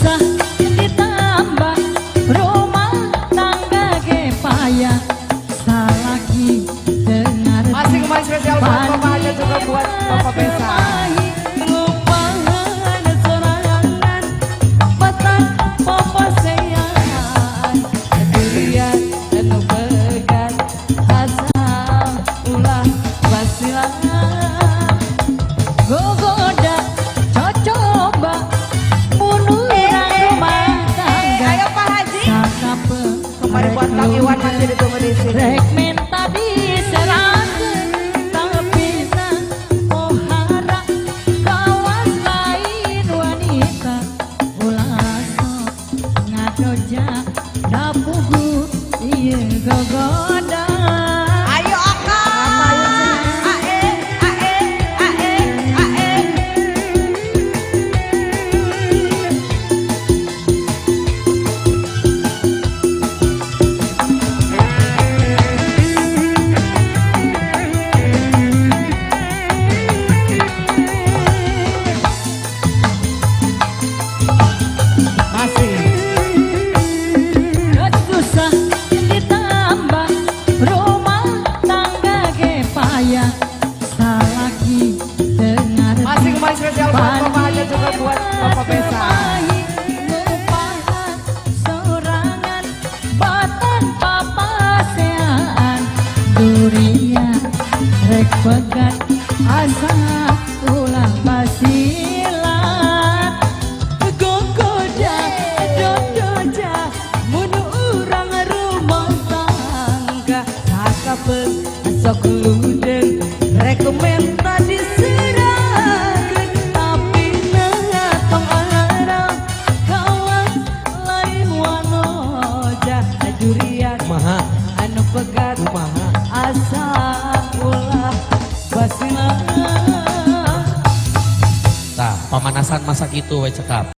susah ditambah rumah tangga ge payah salaki dengar masih kemarin spesial buat Papa aja juga buat Papa Besa. ngupahan sorangan batang Papa seyan durian anu begat asal ulah basilan gogoda cocoba mundur rumah tangga Ayo Pak Haji. sakape Kemarin buat Kang Iwan masih ditunggu di sini. rek minta diserahkeun tapi nah pohara kawas lain wanita ulah sok ngadoja dapugu ieu gogoda. Ayo Oka. Ae, ae, ae, ae. Masih. Susah ditambah rumah tangga ge payah salaki dengar Masih kemarin spesial buat Papa aja juga buat Papa Besa. ngupahan sorangan batang Papa sean durian rek pegat asa ulah basilan gogoda dodoja mun urang rumah tangga sakapeung sok ludeng rekomenda diserahkeun tapi tong arang kawan lain wanoja durian Maha, anu pegat maha. asa ulah basilan. Tah, pemanasan masa gitu we cekap.